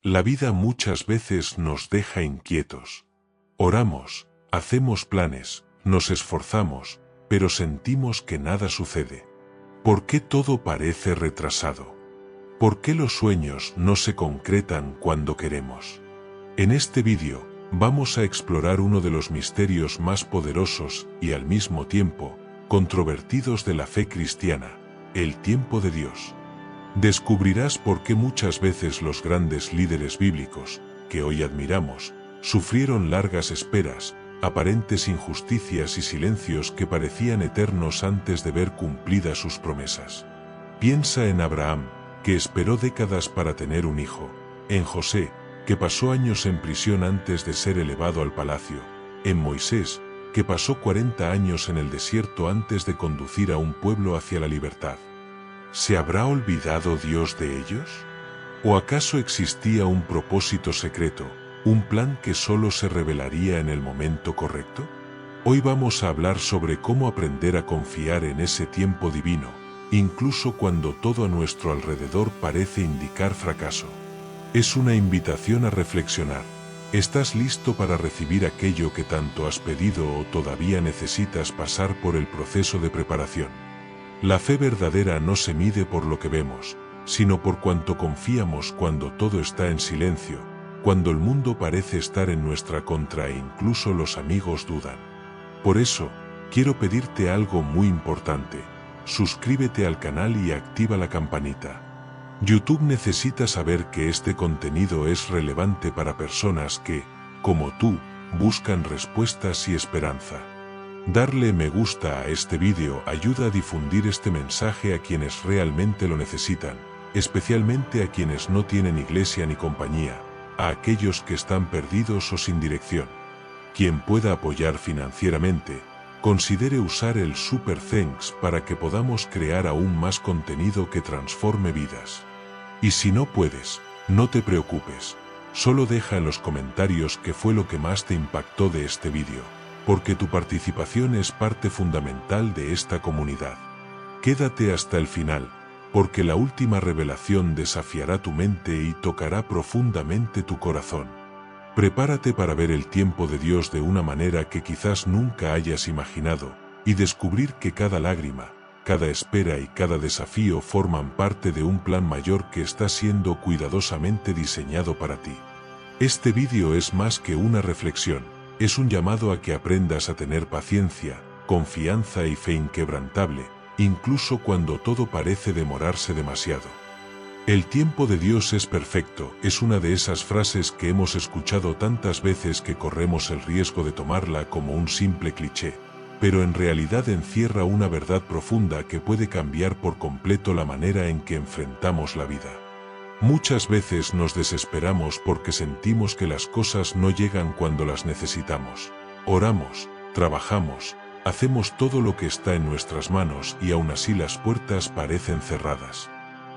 La vida muchas veces nos deja inquietos. Oramos, hacemos planes, nos esforzamos, pero sentimos que nada sucede. ¿Por qué todo parece retrasado? ¿Por qué los sueños no se concretan cuando queremos? En este vídeo, vamos a explorar uno de los misterios más poderosos y al mismo tiempo, controvertidos de la fe cristiana, el tiempo de Dios. Descubrirás por qué muchas veces los grandes líderes bíblicos, que hoy admiramos, sufrieron largas esperas, aparentes injusticias y silencios que parecían eternos antes de ver cumplidas sus promesas. Piensa en Abraham, que esperó décadas para tener un hijo, en José, que pasó años en prisión antes de ser elevado al palacio, en Moisés, que pasó 40 años en el desierto antes de conducir a un pueblo hacia la libertad. ¿Se habrá olvidado Dios de ellos? ¿O acaso existía un propósito secreto, un plan que solo se revelaría en el momento correcto? Hoy vamos a hablar sobre cómo aprender a confiar en ese tiempo divino, incluso cuando todo a nuestro alrededor parece indicar fracaso. Es una invitación a reflexionar. ¿Estás listo para recibir aquello que tanto has pedido o todavía necesitas pasar por el proceso de preparación? La fe verdadera no se mide por lo que vemos, sino por cuanto confiamos cuando todo está en silencio, cuando el mundo parece estar en nuestra contra e incluso los amigos dudan. Por eso, quiero pedirte algo muy importante. Suscríbete al canal y activa la campanita. YouTube necesita saber que este contenido es relevante para personas que, como tú, buscan respuestas y esperanza. Darle me gusta a este vídeo ayuda a difundir este mensaje a quienes realmente lo necesitan, especialmente a quienes no tienen iglesia ni compañía, a aquellos que están perdidos o sin dirección. Quien pueda apoyar financieramente, considere usar el Super Thanks para que podamos crear aún más contenido que transforme vidas. Y si no puedes, no te preocupes, solo deja en los comentarios qué fue lo que más te impactó de este vídeo, porque tu participación es parte fundamental de esta comunidad. Quédate hasta el final, porque la última revelación desafiará tu mente y tocará profundamente tu corazón. Prepárate para ver el tiempo de Dios de una manera que quizás nunca hayas imaginado, y descubrir que cada lágrima, cada espera y cada desafío forman parte de un plan mayor que está siendo cuidadosamente diseñado para ti. Este vídeo es más que una reflexión, es un llamado a que aprendas a tener paciencia, confianza y fe inquebrantable, incluso cuando todo parece demorarse demasiado. El tiempo de Dios es perfecto, es una de esas frases que hemos escuchado tantas veces que corremos el riesgo de tomarla como un simple cliché, pero en realidad encierra una verdad profunda que puede cambiar por completo la manera en que enfrentamos la vida. Muchas veces nos desesperamos porque sentimos que las cosas no llegan cuando las necesitamos. Oramos, trabajamos, hacemos todo lo que está en nuestras manos y aún así las puertas parecen cerradas.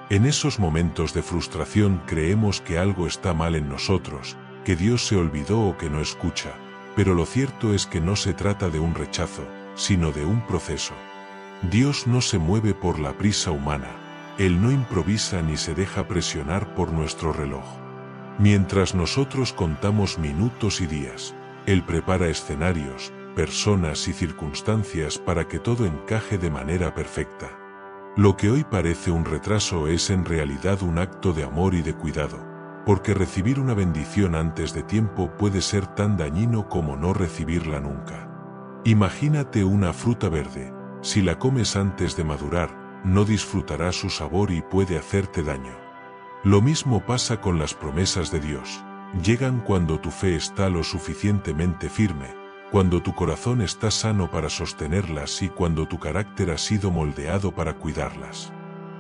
En esos momentos de frustración creemos que algo está mal en nosotros, que Dios se olvidó o que no escucha, pero lo cierto es que no se trata de un rechazo, sino de un proceso. Dios no se mueve por la prisa humana, Él no improvisa ni se deja presionar por nuestro reloj. Mientras nosotros contamos minutos y días, Él prepara escenarios, personas y circunstancias para que todo encaje de manera perfecta. Lo que hoy parece un retraso es en realidad un acto de amor y de cuidado, porque recibir una bendición antes de tiempo puede ser tan dañino como no recibirla nunca. Imagínate una fruta verde, si la comes antes de madurar, no disfrutarás su sabor y puede hacerte daño. Lo mismo pasa con las promesas de Dios, llegan cuando tu fe está lo suficientemente firme, cuando tu corazón está sano para sostenerlas y cuando tu carácter ha sido moldeado para cuidarlas.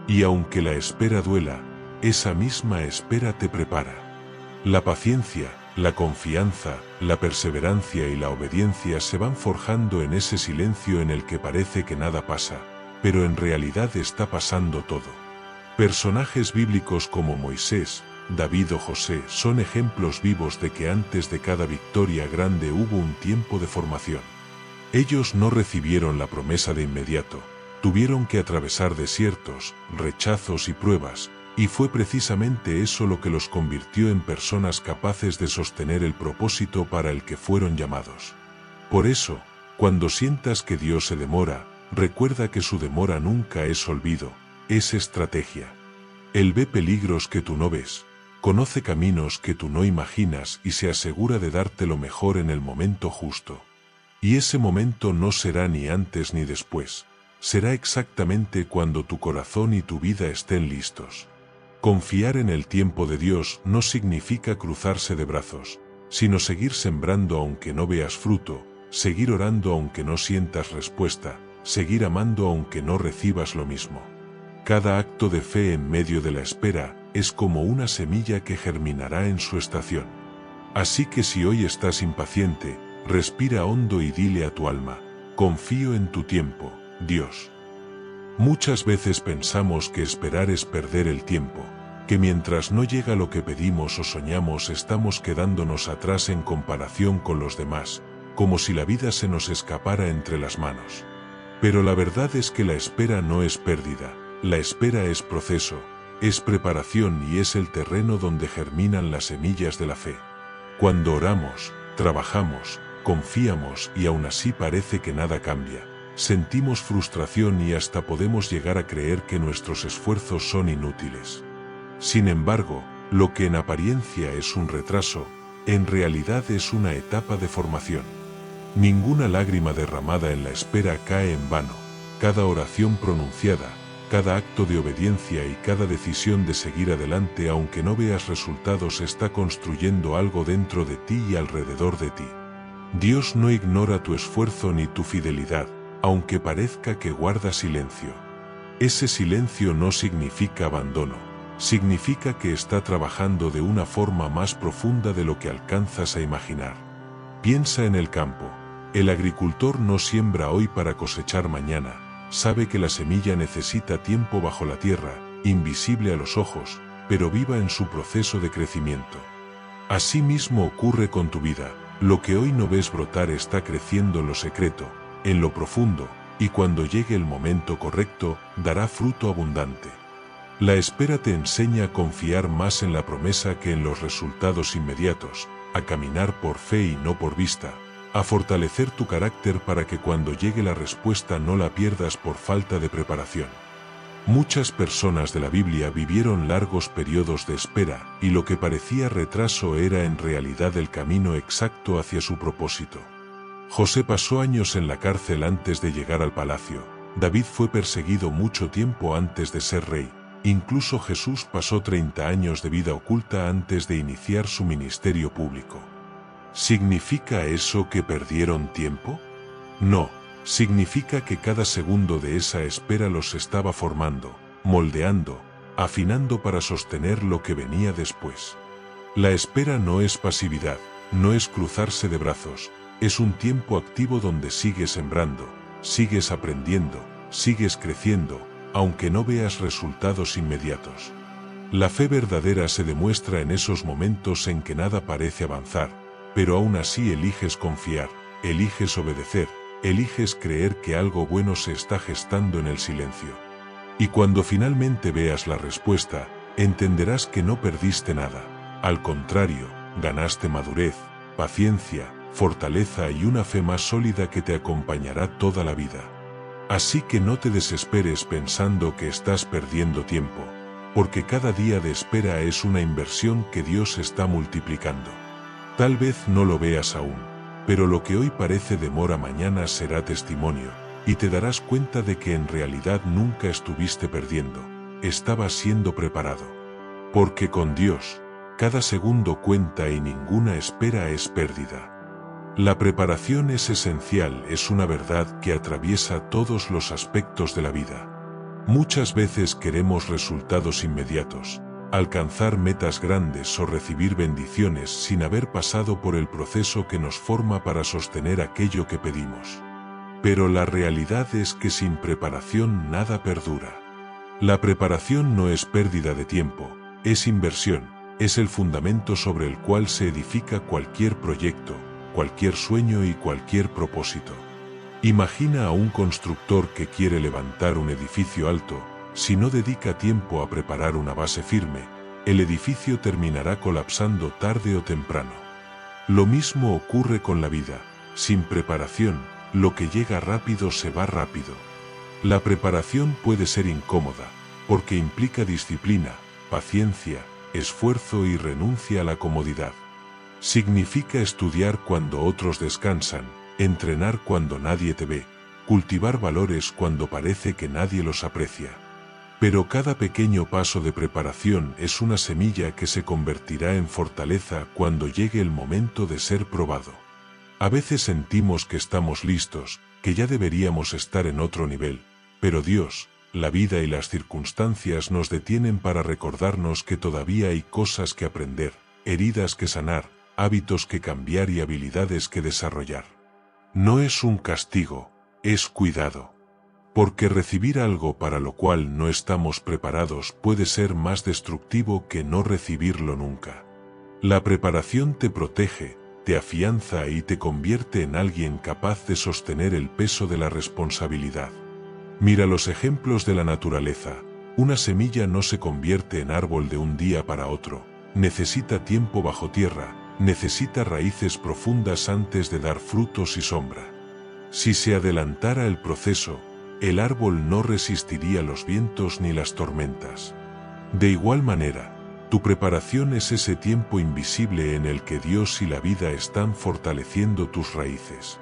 Y aunque la espera duela, esa misma espera te prepara. La paciencia, la confianza, la perseverancia y la obediencia se van forjando en ese silencio en el que parece que nada pasa, pero en realidad está pasando todo. Personajes bíblicos como Moisés, David o José son ejemplos vivos de que antes de cada victoria grande hubo un tiempo de formación. Ellos no recibieron la promesa de inmediato, tuvieron que atravesar desiertos, rechazos y pruebas, Y fue precisamente eso lo que los convirtió en personas capaces de sostener el propósito para el que fueron llamados. Por eso, cuando sientas que Dios se demora, recuerda que su demora nunca es olvido, es estrategia. Él ve peligros que tú no ves, conoce caminos que tú no imaginas y se asegura de darte lo mejor en el momento justo. Y ese momento no será ni antes ni después, será exactamente cuando tu corazón y tu vida estén listos. Confiar en el tiempo de Dios no significa cruzarse de brazos, sino seguir sembrando aunque no veas fruto, seguir orando aunque no sientas respuesta, seguir amando aunque no recibas lo mismo. Cada acto de fe en medio de la espera es como una semilla que germinará en su estación. Así que si hoy estás impaciente, respira hondo y dile a tu alma: confío en tu tiempo, Dios. Muchas veces pensamos que esperar es perder el tiempo, que mientras no llega lo que pedimos o soñamos estamos quedándonos atrás en comparación con los demás, como si la vida se nos escapara entre las manos. Pero la verdad es que la espera no es pérdida, la espera es proceso, es preparación y es el terreno donde germinan las semillas de la fe. Cuando oramos, trabajamos, confiamos y aún así parece que nada cambia, sentimos frustración y hasta podemos llegar a creer que nuestros esfuerzos son inútiles. Sin embargo, lo que en apariencia es un retraso, en realidad es una etapa de formación. Ninguna lágrima derramada en la espera cae en vano, cada oración pronunciada, cada acto de obediencia y cada decisión de seguir adelante aunque no veas resultados está construyendo algo dentro de ti y alrededor de ti. Dios no ignora tu esfuerzo ni tu fidelidad, aunque parezca que guarda silencio. Ese silencio no significa abandono, significa que está trabajando de una forma más profunda de lo que alcanzas a imaginar. Piensa en el campo. El agricultor no siembra hoy para cosechar mañana, sabe que la semilla necesita tiempo bajo la tierra, invisible a los ojos, pero viva en su proceso de crecimiento. Así mismo ocurre con tu vida, lo que hoy no ves brotar está creciendo en lo secreto, en lo profundo, y cuando llegue el momento correcto, dará fruto abundante. La espera te enseña a confiar más en la promesa que en los resultados inmediatos, a caminar por fe y no por vista, a fortalecer tu carácter para que cuando llegue la respuesta no la pierdas por falta de preparación. Muchas personas de la Biblia vivieron largos periodos de espera, y lo que parecía retraso era en realidad el camino exacto hacia su propósito. José pasó años en la cárcel antes de llegar al palacio, David fue perseguido mucho tiempo antes de ser rey, incluso Jesús pasó 30 años de vida oculta antes de iniciar su ministerio público. ¿Significa eso que perdieron tiempo? No, significa que cada segundo de esa espera los estaba formando, moldeando, afinando para sostener lo que venía después. La espera no es pasividad, no es cruzarse de brazos, es un tiempo activo donde sigues sembrando, sigues aprendiendo, sigues creciendo, aunque no veas resultados inmediatos. La fe verdadera se demuestra en esos momentos en que nada parece avanzar, pero aún así eliges confiar, eliges obedecer, eliges creer que algo bueno se está gestando en el silencio. Y cuando finalmente veas la respuesta, entenderás que no perdiste nada. Al contrario, ganaste madurez, paciencia, fortaleza y una fe más sólida que te acompañará toda la vida. Así que no te desesperes pensando que estás perdiendo tiempo, porque cada día de espera es una inversión que Dios está multiplicando. Tal vez no lo veas aún, pero lo que hoy parece demora mañana será testimonio, y te darás cuenta de que en realidad nunca estuviste perdiendo, estabas siendo preparado. Porque con Dios, cada segundo cuenta y ninguna espera es pérdida. La preparación es esencial, es una verdad que atraviesa todos los aspectos de la vida. Muchas veces queremos resultados inmediatos, alcanzar metas grandes o recibir bendiciones sin haber pasado por el proceso que nos forma para sostener aquello que pedimos. Pero la realidad es que sin preparación nada perdura. La preparación no es pérdida de tiempo, es inversión, es el fundamento sobre el cual se edifica cualquier proyecto, cualquier sueño y cualquier propósito. Imagina a un constructor que quiere levantar un edificio alto, Si no dedica tiempo a preparar una base firme, el edificio terminará colapsando tarde o temprano. Lo mismo ocurre con la vida. Sin preparación, lo que llega rápido se va rápido. La preparación puede ser incómoda, porque implica disciplina, paciencia, esfuerzo y renuncia a la comodidad. Significa estudiar cuando otros descansan, entrenar cuando nadie te ve, cultivar valores cuando parece que nadie los aprecia. Pero cada pequeño paso de preparación es una semilla que se convertirá en fortaleza cuando llegue el momento de ser probado. A veces sentimos que estamos listos, que ya deberíamos estar en otro nivel, pero Dios, la vida y las circunstancias nos detienen para recordarnos que todavía hay cosas que aprender, heridas que sanar, hábitos que cambiar y habilidades que desarrollar. No es un castigo, es cuidado. Porque recibir algo para lo cual no estamos preparados puede ser más destructivo que no recibirlo nunca. La preparación te protege, te afianza y te convierte en alguien capaz de sostener el peso de la responsabilidad. Mira los ejemplos de la naturaleza. Una semilla no se convierte en árbol de un día para otro. Necesita tiempo bajo tierra, necesita raíces profundas antes de dar frutos y sombra. Si se adelantara el proceso, el árbol no resistiría los vientos ni las tormentas. De igual manera, tu preparación es ese tiempo invisible en el que Dios y la vida están fortaleciendo tus raíces.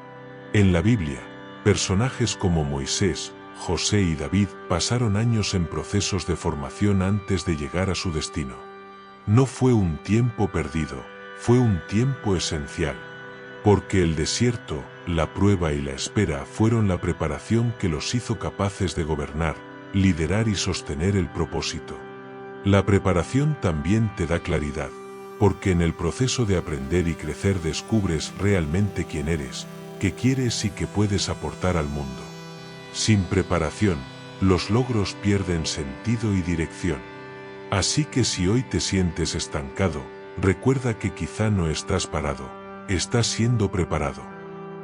En la Biblia, personajes como Moisés, José y David pasaron años en procesos de formación antes de llegar a su destino. No fue un tiempo perdido, fue un tiempo esencial. Porque el desierto, la prueba y la espera fueron la preparación que los hizo capaces de gobernar, liderar y sostener el propósito. La preparación también te da claridad, porque en el proceso de aprender y crecer descubres realmente quién eres, qué quieres y qué puedes aportar al mundo. Sin preparación, los logros pierden sentido y dirección. Así que si hoy te sientes estancado, recuerda que quizá no estás parado, estás siendo preparado.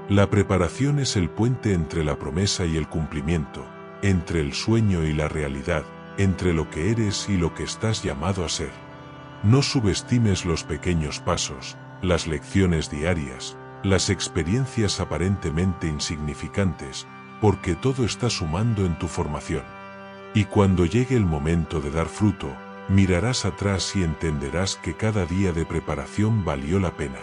La preparación es el puente entre la promesa y el cumplimiento, entre el sueño y la realidad, entre lo que eres y lo que estás llamado a ser. No subestimes los pequeños pasos, las lecciones diarias, las experiencias aparentemente insignificantes, porque todo está sumando en tu formación. Y cuando llegue el momento de dar fruto, mirarás atrás y entenderás que cada día de preparación valió la pena.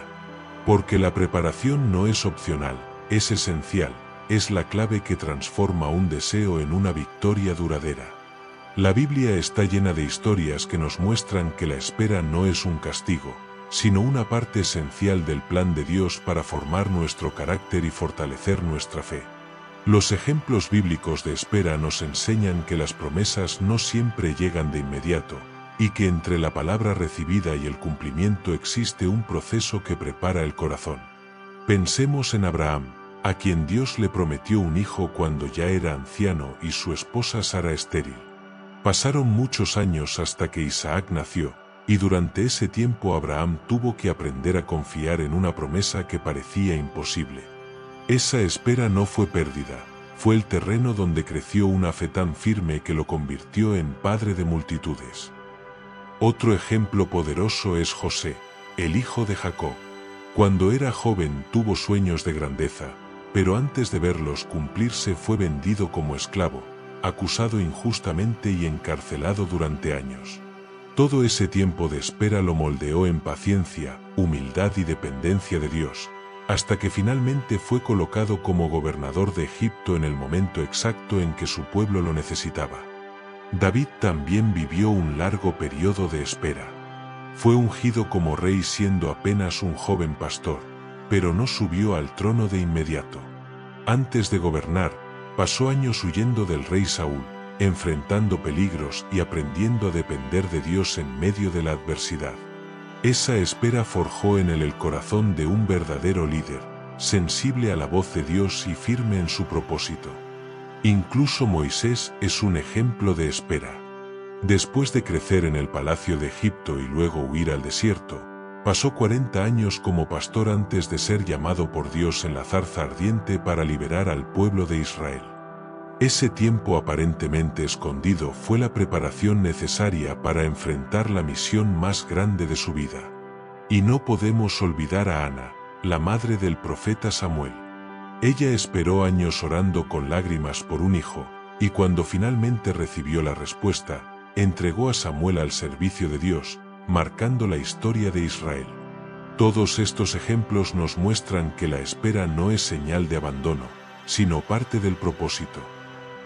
Porque la preparación no es opcional, es esencial, es la clave que transforma un deseo en una victoria duradera. La Biblia está llena de historias que nos muestran que la espera no es un castigo, sino una parte esencial del plan de Dios para formar nuestro carácter y fortalecer nuestra fe. Los ejemplos bíblicos de espera nos enseñan que las promesas no siempre llegan de inmediato, y que entre la palabra recibida y el cumplimiento existe un proceso que prepara el corazón. Pensemos en Abraham, a quien Dios le prometió un hijo cuando ya era anciano y su esposa Sara estéril. Pasaron muchos años hasta que Isaac nació, y durante ese tiempo Abraham tuvo que aprender a confiar en una promesa que parecía imposible. Esa espera no fue pérdida, fue el terreno donde creció una fe tan firme que lo convirtió en padre de multitudes. Otro ejemplo poderoso es José, el hijo de Jacob. Cuando era joven tuvo sueños de grandeza, pero antes de verlos cumplirse fue vendido como esclavo, acusado injustamente y encarcelado durante años. Todo ese tiempo de espera lo moldeó en paciencia, humildad y dependencia de Dios, hasta que finalmente fue colocado como gobernador de Egipto en el momento exacto en que su pueblo lo necesitaba. David también vivió un largo periodo de espera. Fue ungido como rey siendo apenas un joven pastor, pero no subió al trono de inmediato. Antes de gobernar, pasó años huyendo del rey Saúl, enfrentando peligros y aprendiendo a depender de Dios en medio de la adversidad. Esa espera forjó en él el corazón de un verdadero líder, sensible a la voz de Dios y firme en su propósito. Incluso Moisés es un ejemplo de espera. Después de crecer en el palacio de Egipto y luego huir al desierto, pasó 40 años como pastor antes de ser llamado por Dios en la zarza ardiente para liberar al pueblo de Israel. Ese tiempo aparentemente escondido fue la preparación necesaria para enfrentar la misión más grande de su vida. Y no podemos olvidar a Ana, la madre del profeta Samuel. Ella esperó años orando con lágrimas por un hijo, y cuando finalmente recibió la respuesta, entregó a Samuel al servicio de Dios, marcando la historia de Israel. Todos estos ejemplos nos muestran que la espera no es señal de abandono, sino parte del propósito.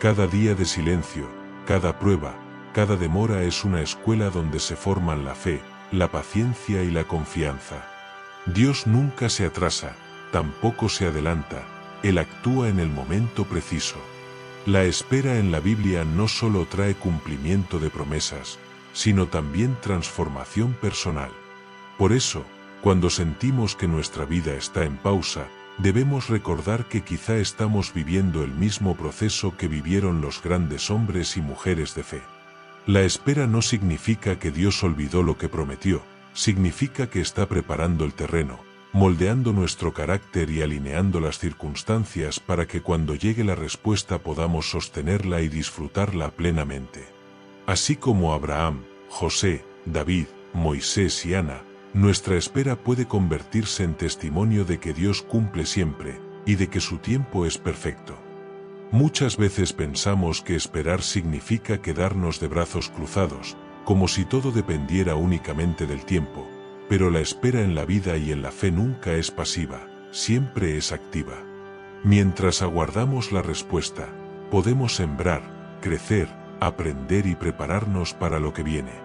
Cada día de silencio, cada prueba, cada demora es una escuela donde se forman la fe, la paciencia y la confianza. Dios nunca se atrasa, tampoco se adelanta, Él actúa en el momento preciso. La espera en la Biblia no solo trae cumplimiento de promesas, sino también transformación personal. Por eso, cuando sentimos que nuestra vida está en pausa, debemos recordar que quizá estamos viviendo el mismo proceso que vivieron los grandes hombres y mujeres de fe. La espera no significa que Dios olvidó lo que prometió, significa que está preparando el terreno, moldeando nuestro carácter y alineando las circunstancias para que cuando llegue la respuesta podamos sostenerla y disfrutarla plenamente. Así como Abraham, José, David, Moisés y Ana, nuestra espera puede convertirse en testimonio de que Dios cumple siempre, y de que su tiempo es perfecto. Muchas veces pensamos que esperar significa quedarnos de brazos cruzados, como si todo dependiera únicamente del tiempo, pero la espera en la vida y en la fe nunca es pasiva, siempre es activa. Mientras aguardamos la respuesta, podemos sembrar, crecer, aprender y prepararnos para lo que viene.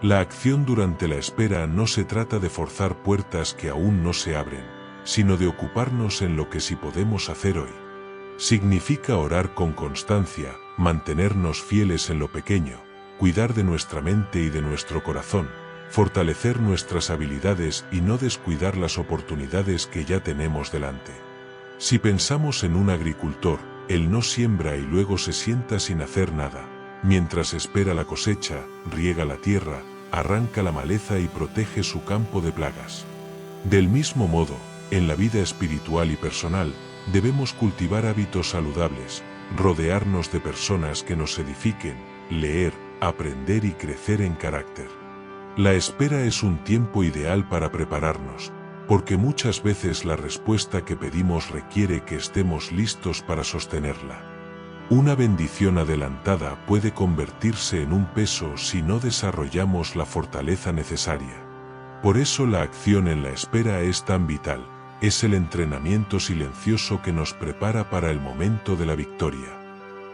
La acción durante la espera no se trata de forzar puertas que aún no se abren, sino de ocuparnos en lo que sí podemos hacer hoy. Significa orar con constancia, mantenernos fieles en lo pequeño, cuidar de nuestra mente y de nuestro corazón, fortalecer nuestras habilidades y no descuidar las oportunidades que ya tenemos delante. Si pensamos en un agricultor, él no siembra y luego se sienta sin hacer nada. Mientras espera la cosecha, riega la tierra, arranca la maleza y protege su campo de plagas. Del mismo modo, en la vida espiritual y personal, debemos cultivar hábitos saludables, rodearnos de personas que nos edifiquen, leer, aprender y crecer en carácter. La espera es un tiempo ideal para prepararnos, porque muchas veces la respuesta que pedimos requiere que estemos listos para sostenerla. Una bendición adelantada puede convertirse en un peso si no desarrollamos la fortaleza necesaria. Por eso la acción en la espera es tan vital, es el entrenamiento silencioso que nos prepara para el momento de la victoria.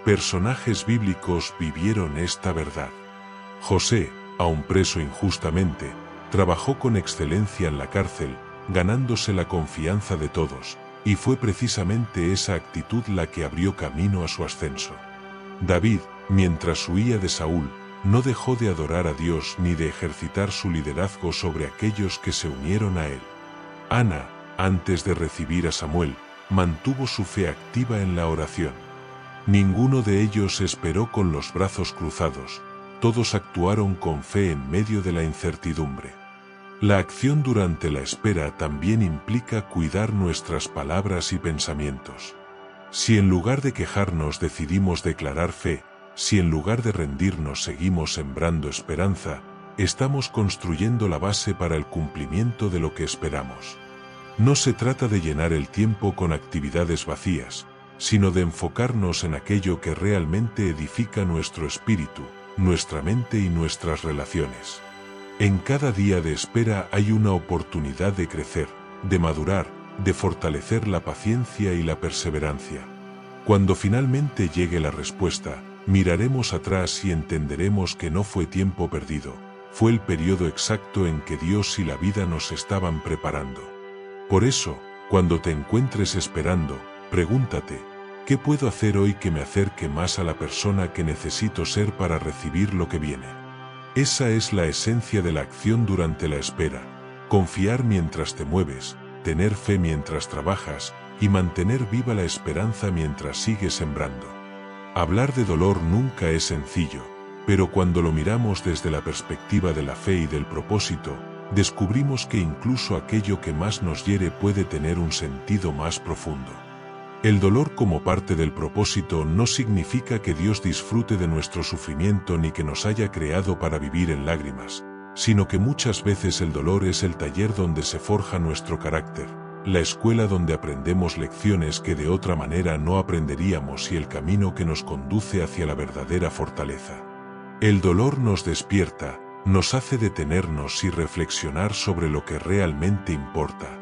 Personajes bíblicos vivieron esta verdad. José, aun preso injustamente, trabajó con excelencia en la cárcel, ganándose la confianza de todos, y fue precisamente esa actitud la que abrió camino a su ascenso. David, mientras huía de Saúl, no dejó de adorar a Dios ni de ejercitar su liderazgo sobre aquellos que se unieron a él. Ana, antes de recibir a Samuel, mantuvo su fe activa en la oración. Ninguno de ellos esperó con los brazos cruzados, todos actuaron con fe en medio de la incertidumbre. La acción durante la espera también implica cuidar nuestras palabras y pensamientos. Si en lugar de quejarnos decidimos declarar fe, si en lugar de rendirnos seguimos sembrando esperanza, estamos construyendo la base para el cumplimiento de lo que esperamos. No se trata de llenar el tiempo con actividades vacías, sino de enfocarnos en aquello que realmente edifica nuestro espíritu, nuestra mente y nuestras relaciones. En cada día de espera hay una oportunidad de crecer, de madurar, de fortalecer la paciencia y la perseverancia. Cuando finalmente llegue la respuesta, miraremos atrás y entenderemos que no fue tiempo perdido, fue el periodo exacto en que Dios y la vida nos estaban preparando. Por eso, cuando te encuentres esperando, pregúntate, ¿qué puedo hacer hoy que me acerque más a la persona que necesito ser para recibir lo que viene? Esa es la esencia de la acción durante la espera, confiar mientras te mueves, tener fe mientras trabajas y mantener viva la esperanza mientras sigues sembrando. Hablar de dolor nunca es sencillo, pero cuando lo miramos desde la perspectiva de la fe y del propósito, descubrimos que incluso aquello que más nos hiere puede tener un sentido más profundo. El dolor como parte del propósito no significa que Dios disfrute de nuestro sufrimiento ni que nos haya creado para vivir en lágrimas, sino que muchas veces el dolor es el taller donde se forja nuestro carácter, la escuela donde aprendemos lecciones que de otra manera no aprenderíamos y el camino que nos conduce hacia la verdadera fortaleza. El dolor nos despierta, nos hace detenernos y reflexionar sobre lo que realmente importa.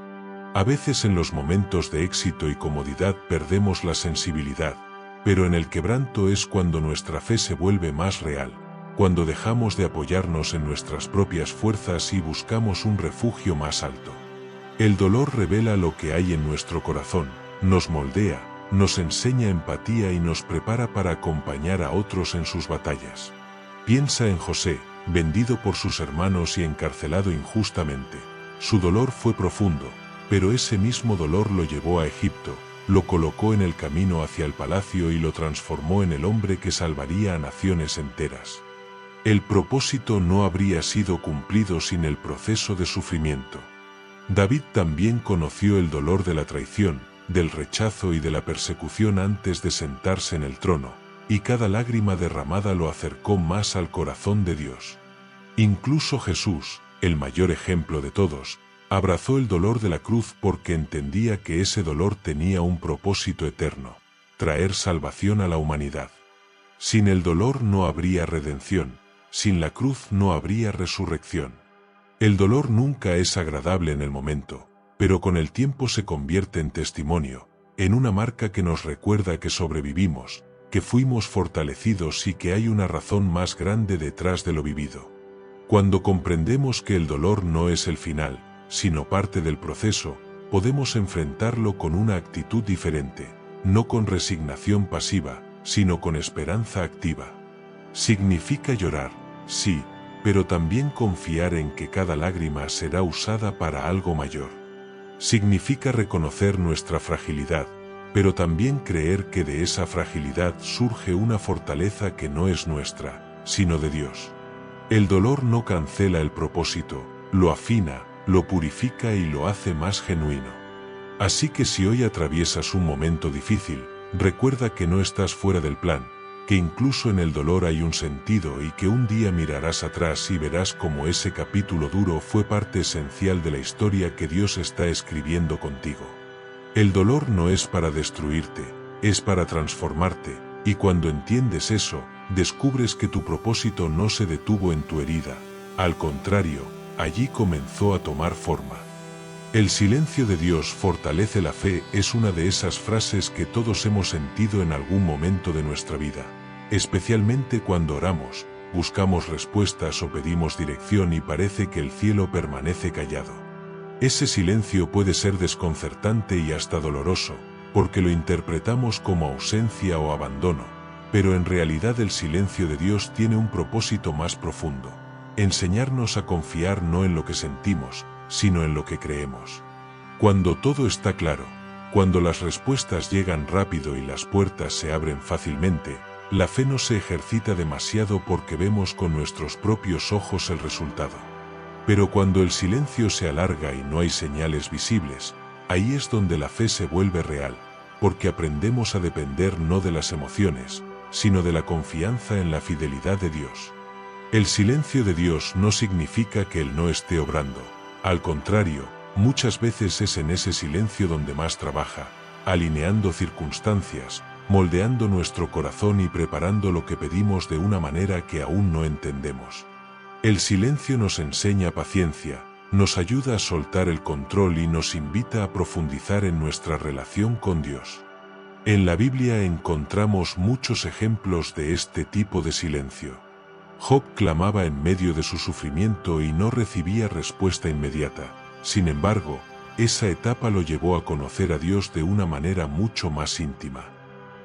A veces en los momentos de éxito y comodidad perdemos la sensibilidad, pero en el quebranto es cuando nuestra fe se vuelve más real, cuando dejamos de apoyarnos en nuestras propias fuerzas y buscamos un refugio más alto. El dolor revela lo que hay en nuestro corazón, nos moldea, nos enseña empatía y nos prepara para acompañar a otros en sus batallas. Piensa en José, vendido por sus hermanos y encarcelado injustamente. Su dolor fue profundo, pero ese mismo dolor lo llevó a Egipto, lo colocó en el camino hacia el palacio y lo transformó en el hombre que salvaría a naciones enteras. El propósito no habría sido cumplido sin el proceso de sufrimiento. David también conoció el dolor de la traición, del rechazo y de la persecución antes de sentarse en el trono, y cada lágrima derramada lo acercó más al corazón de Dios. Incluso Jesús, el mayor ejemplo de todos, abrazó el dolor de la cruz porque entendía que ese dolor tenía un propósito eterno: traer salvación a la humanidad. Sin el dolor no habría redención, sin la cruz no habría resurrección. El dolor nunca es agradable en el momento, pero con el tiempo se convierte en testimonio, en una marca que nos recuerda que sobrevivimos, que fuimos fortalecidos y que hay una razón más grande detrás de lo vivido. Cuando comprendemos que el dolor no es el final, sino parte del proceso, podemos enfrentarlo con una actitud diferente, no con resignación pasiva, sino con esperanza activa. Significa llorar, sí, pero también confiar en que cada lágrima será usada para algo mayor. Significa reconocer nuestra fragilidad, pero también creer que de esa fragilidad surge una fortaleza que no es nuestra, sino de Dios. El dolor no cancela el propósito, lo afina, lo purifica y lo hace más genuino. Así que si hoy atraviesas un momento difícil, recuerda que no estás fuera del plan, que incluso en el dolor hay un sentido y que un día mirarás atrás y verás cómo ese capítulo duro fue parte esencial de la historia que Dios está escribiendo contigo. El dolor no es para destruirte, es para transformarte, y cuando entiendes eso, descubres que tu propósito no se detuvo en tu herida, al contrario, allí comenzó a tomar forma. El silencio de Dios fortalece la fe es una de esas frases que todos hemos sentido en algún momento de nuestra vida, especialmente cuando oramos, buscamos respuestas o pedimos dirección y parece que el cielo permanece callado. Ese silencio puede ser desconcertante y hasta doloroso, porque lo interpretamos como ausencia o abandono, pero en realidad el silencio de Dios tiene un propósito más profundo: enseñarnos a confiar no en lo que sentimos, sino en lo que creemos. Cuando todo está claro, cuando las respuestas llegan rápido y las puertas se abren fácilmente, la fe no se ejercita demasiado porque vemos con nuestros propios ojos el resultado. Pero cuando el silencio se alarga y no hay señales visibles, ahí es donde la fe se vuelve real, porque aprendemos a depender no de las emociones, sino de la confianza en la fidelidad de Dios. El silencio de Dios no significa que Él no esté obrando. Al contrario, muchas veces es en ese silencio donde más trabaja, alineando circunstancias, moldeando nuestro corazón y preparando lo que pedimos de una manera que aún no entendemos. El silencio nos enseña paciencia, nos ayuda a soltar el control y nos invita a profundizar en nuestra relación con Dios. En la Biblia encontramos muchos ejemplos de este tipo de silencio. Job clamaba en medio de su sufrimiento y no recibía respuesta inmediata. Sin embargo, esa etapa lo llevó a conocer a Dios de una manera mucho más íntima.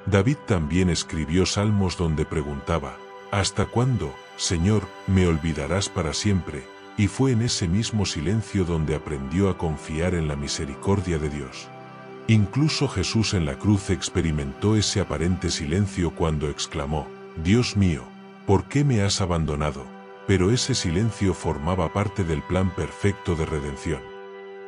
David también escribió salmos donde preguntaba: ¿hasta cuándo, Señor, me olvidarás para siempre? Y fue en ese mismo silencio donde aprendió a confiar en la misericordia de Dios. Incluso Jesús en la cruz experimentó ese aparente silencio cuando exclamó: Dios mío, ¿por qué me has abandonado? Pero ese silencio formaba parte del plan perfecto de redención.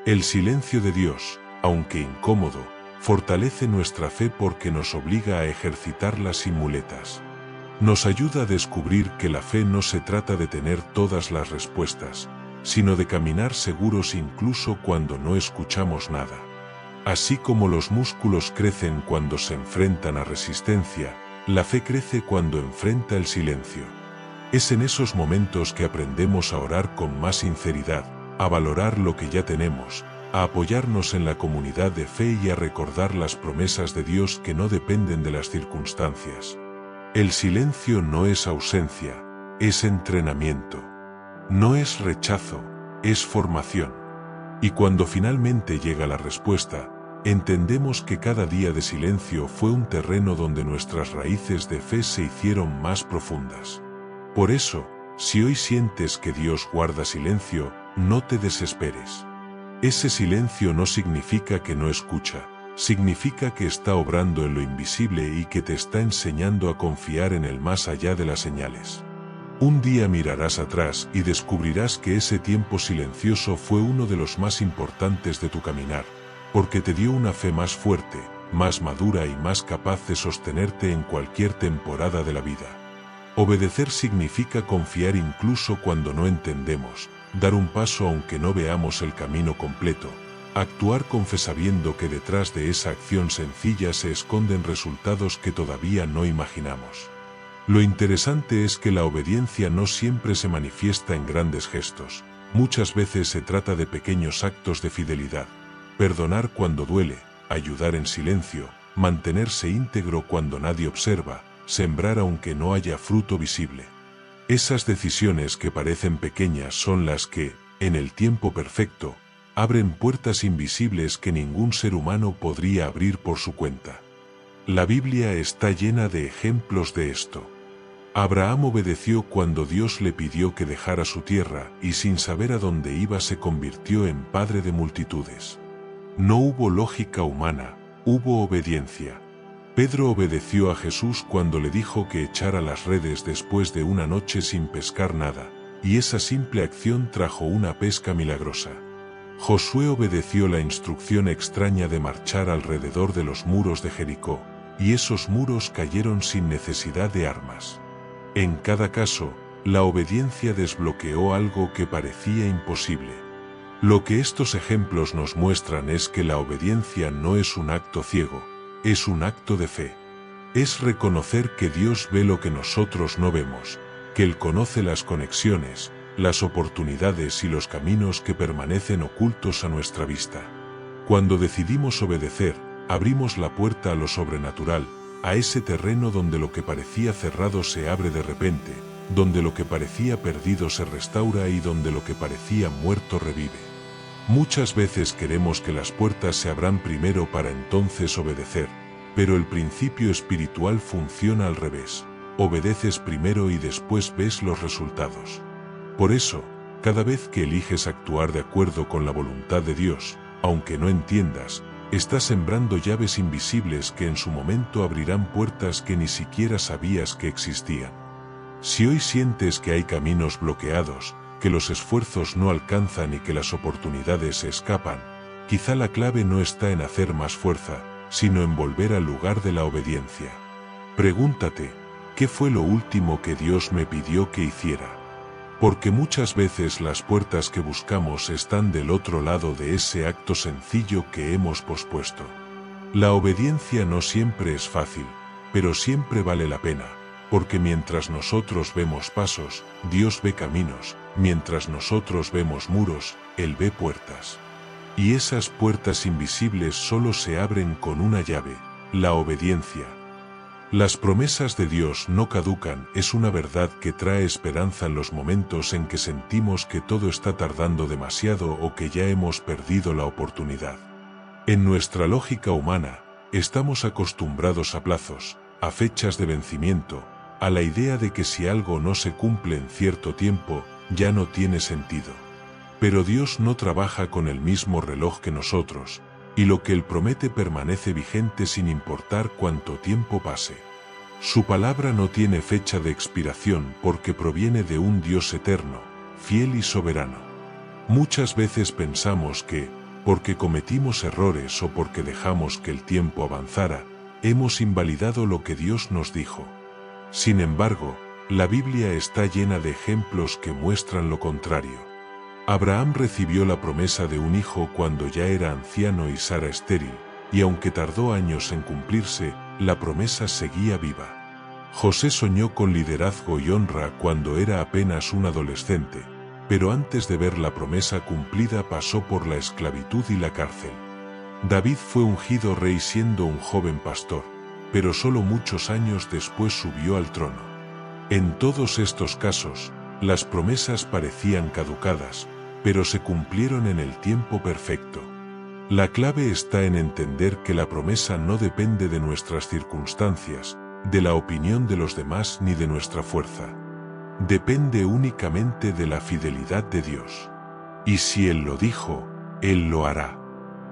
El silencio de Dios, aunque incómodo, Fortalece nuestra fe porque nos obliga a ejercitarla sin muletas. Nos ayuda a descubrir que la fe no se trata de tener todas las respuestas, sino de caminar seguros incluso cuando no escuchamos nada. Así como los músculos crecen cuando se enfrentan a resistencia, la fe crece cuando enfrenta el silencio. Es en esos momentos que aprendemos a orar con más sinceridad, a valorar lo que ya tenemos, a apoyarnos en la comunidad de fe y a recordar las promesas de Dios que no dependen de las circunstancias. El silencio no es ausencia, es entrenamiento. No es rechazo, es formación. Y cuando finalmente llega la respuesta, entendemos que cada día de silencio fue un terreno donde nuestras raíces de fe se hicieron más profundas. Por eso, si hoy sientes que Dios guarda silencio, no te desesperes. Ese silencio no significa que no escucha, significa que está obrando en lo invisible y que te está enseñando a confiar en el más allá de las señales. Un día mirarás atrás y descubrirás que ese tiempo silencioso fue uno de los más importantes de tu caminar, porque te dio una fe más fuerte, más madura y más capaz de sostenerte en cualquier temporada de la vida. Obedecer significa confiar incluso cuando no entendemos, dar un paso aunque no veamos el camino completo, actuar con fe sabiendo que detrás de esa acción sencilla se esconden resultados que todavía no imaginamos. Lo interesante es que la obediencia no siempre se manifiesta en grandes gestos, muchas veces se trata de pequeños actos de fidelidad, perdonar cuando duele, ayudar en silencio, mantenerse íntegro cuando nadie observa, sembrar aunque no haya fruto visible. Esas decisiones que parecen pequeñas son las que, en el tiempo perfecto, abren puertas invisibles que ningún ser humano podría abrir por su cuenta. La Biblia está llena de ejemplos de esto. Abraham obedeció cuando Dios le pidió que dejara su tierra y sin saber a dónde iba se convirtió en padre de multitudes. No hubo lógica humana, hubo obediencia. Pedro obedeció a Jesús cuando le dijo que echara las redes después de una noche sin pescar nada, y esa simple acción trajo una pesca milagrosa. Josué obedeció la instrucción extraña de marchar alrededor de los muros de Jericó, y esos muros cayeron sin necesidad de armas. En cada caso, la obediencia desbloqueó algo que parecía imposible. Lo que estos ejemplos nos muestran es que la obediencia no es un acto ciego, es un acto de fe. Es reconocer que Dios ve lo que nosotros no vemos, que Él conoce las conexiones, las oportunidades y los caminos que permanecen ocultos a nuestra vista. Cuando decidimos obedecer, abrimos la puerta a lo sobrenatural, a ese terreno donde lo que parecía cerrado se abre de repente, donde lo que parecía perdido se restaura y donde lo que parecía muerto revive. Muchas veces queremos que las puertas se abran primero para entonces obedecer, pero el principio espiritual funciona al revés. Obedeces primero y después ves los resultados. Por eso, cada vez que eliges actuar de acuerdo con la voluntad de Dios, aunque no entiendas, estás sembrando llaves invisibles que en su momento abrirán puertas que ni siquiera sabías que existían. Si hoy sientes que hay caminos bloqueados, que los esfuerzos no alcanzan y que las oportunidades se escapan, quizá la clave no está en hacer más fuerza, sino en volver al lugar de la obediencia. Pregúntate, ¿qué fue lo último que Dios me pidió que hiciera? Porque muchas veces las puertas que buscamos están del otro lado de ese acto sencillo que hemos pospuesto. La obediencia no siempre es fácil, pero siempre vale la pena, porque mientras nosotros vemos pasos, Dios ve caminos, mientras nosotros vemos muros, Él ve puertas. Y esas puertas invisibles solo se abren con una llave, la obediencia. Las promesas de Dios no caducan, es una verdad que trae esperanza en los momentos en que sentimos que todo está tardando demasiado o que ya hemos perdido la oportunidad. En nuestra lógica humana, estamos acostumbrados a plazos, a fechas de vencimiento, a la idea de que si algo no se cumple en cierto tiempo, ya no tiene sentido. Pero Dios no trabaja con el mismo reloj que nosotros, y lo que Él promete permanece vigente sin importar cuánto tiempo pase. Su palabra no tiene fecha de expiración porque proviene de un Dios eterno, fiel y soberano. Muchas veces pensamos que, porque cometimos errores o porque dejamos que el tiempo avanzara, hemos invalidado lo que Dios nos dijo. Sin embargo, la Biblia está llena de ejemplos que muestran lo contrario. Abraham recibió la promesa de un hijo cuando ya era anciano y Sara estéril, y aunque tardó años en cumplirse, la promesa seguía viva. José soñó con liderazgo y honra cuando era apenas un adolescente, pero antes de ver la promesa cumplida pasó por la esclavitud y la cárcel. David fue ungido rey siendo un joven pastor, pero solo muchos años después subió al trono. En todos estos casos, las promesas parecían caducadas, pero se cumplieron en el tiempo perfecto. La clave está en entender que la promesa no depende de nuestras circunstancias, de la opinión de los demás ni de nuestra fuerza. Depende únicamente de la fidelidad de Dios. Y si Él lo dijo, Él lo hará.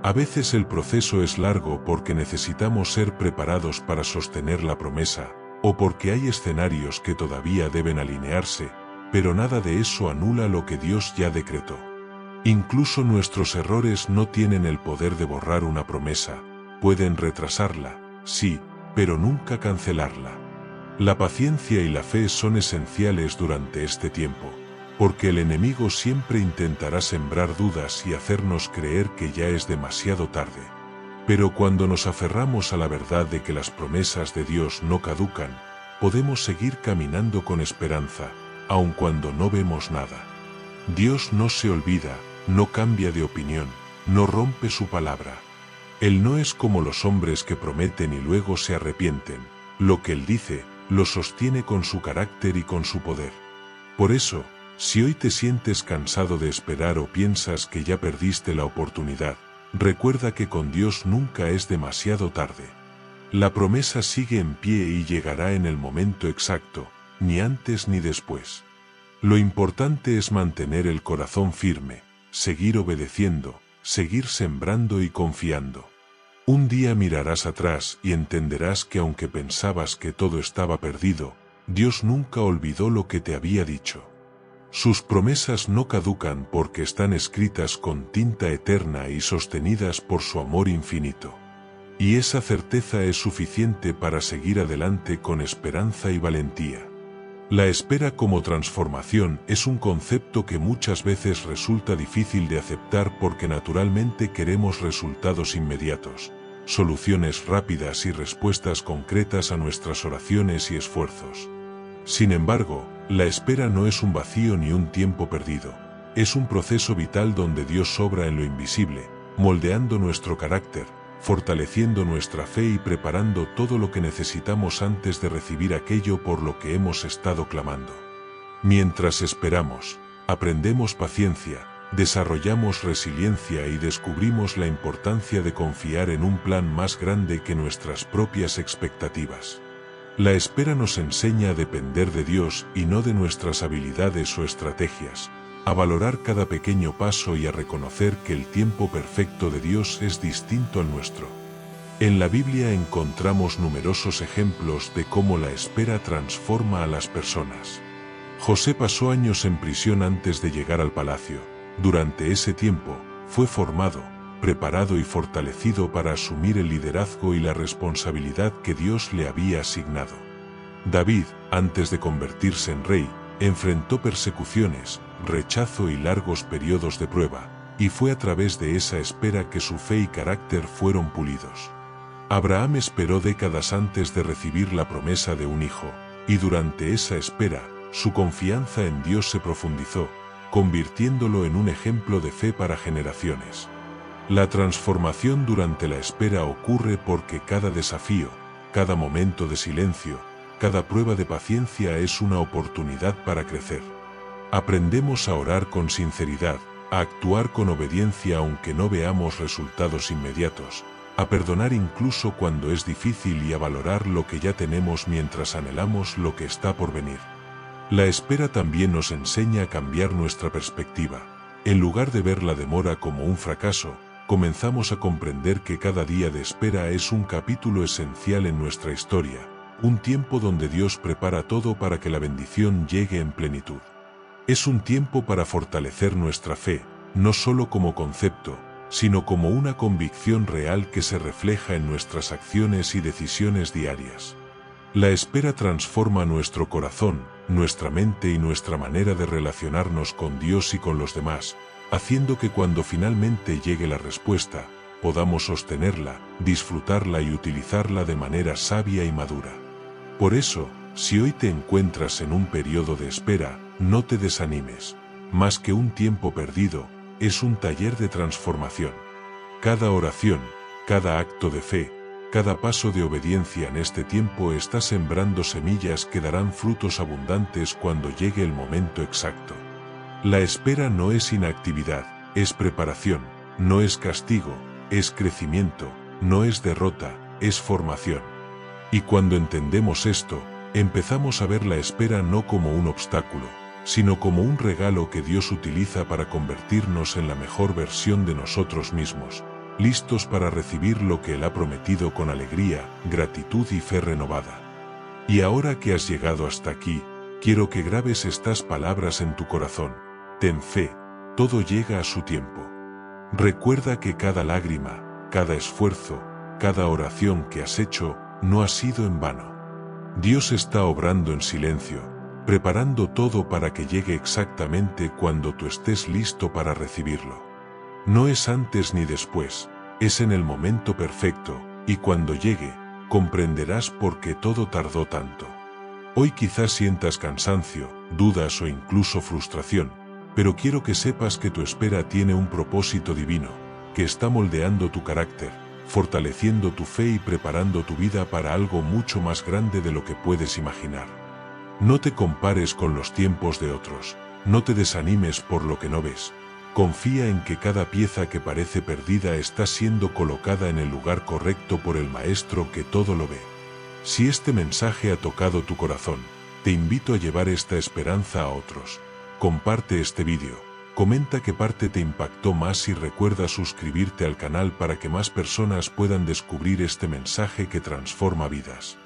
A veces el proceso es largo porque necesitamos ser preparados para sostener la promesa, o porque hay escenarios que todavía deben alinearse, pero nada de eso anula lo que Dios ya decretó. Incluso nuestros errores no tienen el poder de borrar una promesa, pueden retrasarla, sí, pero nunca cancelarla. La paciencia y la fe son esenciales durante este tiempo, porque el enemigo siempre intentará sembrar dudas y hacernos creer que ya es demasiado tarde. Pero cuando nos aferramos a la verdad de que las promesas de Dios no caducan, podemos seguir caminando con esperanza, aun cuando no vemos nada. Dios no se olvida, no cambia de opinión, no rompe su palabra. Él no es como los hombres que prometen y luego se arrepienten. Lo que Él dice, lo sostiene con su carácter y con su poder. Por eso, si hoy te sientes cansado de esperar o piensas que ya perdiste la oportunidad, recuerda que con Dios nunca es demasiado tarde. La promesa sigue en pie y llegará en el momento exacto, ni antes ni después. Lo importante es mantener el corazón firme, seguir obedeciendo, seguir sembrando y confiando. Un día mirarás atrás y entenderás que aunque pensabas que todo estaba perdido, Dios nunca olvidó lo que te había dicho. Sus promesas no caducan porque están escritas con tinta eterna y sostenidas por su amor infinito. Y esa certeza es suficiente para seguir adelante con esperanza y valentía. La espera como transformación es un concepto que muchas veces resulta difícil de aceptar porque naturalmente queremos resultados inmediatos, soluciones rápidas y respuestas concretas a nuestras oraciones y esfuerzos. Sin embargo, la espera no es un vacío ni un tiempo perdido, es un proceso vital donde Dios obra en lo invisible, moldeando nuestro carácter, fortaleciendo nuestra fe y preparando todo lo que necesitamos antes de recibir aquello por lo que hemos estado clamando. Mientras esperamos, aprendemos paciencia, desarrollamos resiliencia y descubrimos la importancia de confiar en un plan más grande que nuestras propias expectativas. La espera nos enseña a depender de Dios y no de nuestras habilidades o estrategias, a valorar cada pequeño paso y a reconocer que el tiempo perfecto de Dios es distinto al nuestro. En la Biblia encontramos numerosos ejemplos de cómo la espera transforma a las personas. José pasó años en prisión antes de llegar al palacio. Durante ese tiempo, fue formado, preparado y fortalecido para asumir el liderazgo y la responsabilidad que Dios le había asignado. David, antes de convertirse en rey, enfrentó persecuciones, rechazo y largos periodos de prueba, y fue a través de esa espera que su fe y carácter fueron pulidos. Abraham esperó décadas antes de recibir la promesa de un hijo, y durante esa espera, su confianza en Dios se profundizó, convirtiéndolo en un ejemplo de fe para generaciones. La transformación durante la espera ocurre porque cada desafío, cada momento de silencio, cada prueba de paciencia es una oportunidad para crecer. Aprendemos a orar con sinceridad, a actuar con obediencia aunque no veamos resultados inmediatos, a perdonar incluso cuando es difícil y a valorar lo que ya tenemos mientras anhelamos lo que está por venir. La espera también nos enseña a cambiar nuestra perspectiva. En lugar de ver la demora como un fracaso, comenzamos a comprender que cada día de espera es un capítulo esencial en nuestra historia, un tiempo donde Dios prepara todo para que la bendición llegue en plenitud. Es un tiempo para fortalecer nuestra fe, no solo como concepto, sino como una convicción real que se refleja en nuestras acciones y decisiones diarias. La espera transforma nuestro corazón, nuestra mente y nuestra manera de relacionarnos con Dios y con los demás, haciendo que cuando finalmente llegue la respuesta, podamos sostenerla, disfrutarla y utilizarla de manera sabia y madura. Por eso, si hoy te encuentras en un periodo de espera, no te desanimes. Más que un tiempo perdido, es un taller de transformación. Cada oración, cada acto de fe, cada paso de obediencia en este tiempo está sembrando semillas que darán frutos abundantes cuando llegue el momento exacto. La espera no es inactividad, es preparación, no es castigo, es crecimiento, no es derrota, es formación. Y cuando entendemos esto, empezamos a ver la espera no como un obstáculo, sino como un regalo que Dios utiliza para convertirnos en la mejor versión de nosotros mismos, listos para recibir lo que Él ha prometido con alegría, gratitud y fe renovada. Y ahora que has llegado hasta aquí, quiero que grabes estas palabras en tu corazón. Ten fe, todo llega a su tiempo. Recuerda que cada lágrima, cada esfuerzo, cada oración que has hecho, no ha sido en vano. Dios está obrando en silencio, preparando todo para que llegue exactamente cuando tú estés listo para recibirlo. No es antes ni después, es en el momento perfecto, y cuando llegue, comprenderás por qué todo tardó tanto. Hoy quizás sientas cansancio, dudas o incluso frustración, pero quiero que sepas que tu espera tiene un propósito divino, que está moldeando tu carácter, fortaleciendo tu fe y preparando tu vida para algo mucho más grande de lo que puedes imaginar. No te compares con los tiempos de otros, no te desanimes por lo que no ves. Confía en que cada pieza que parece perdida está siendo colocada en el lugar correcto por el Maestro que todo lo ve. Si este mensaje ha tocado tu corazón, te invito a llevar esta esperanza a otros. Comparte este vídeo, comenta qué parte te impactó más y recuerda suscribirte al canal para que más personas puedan descubrir este mensaje que transforma vidas.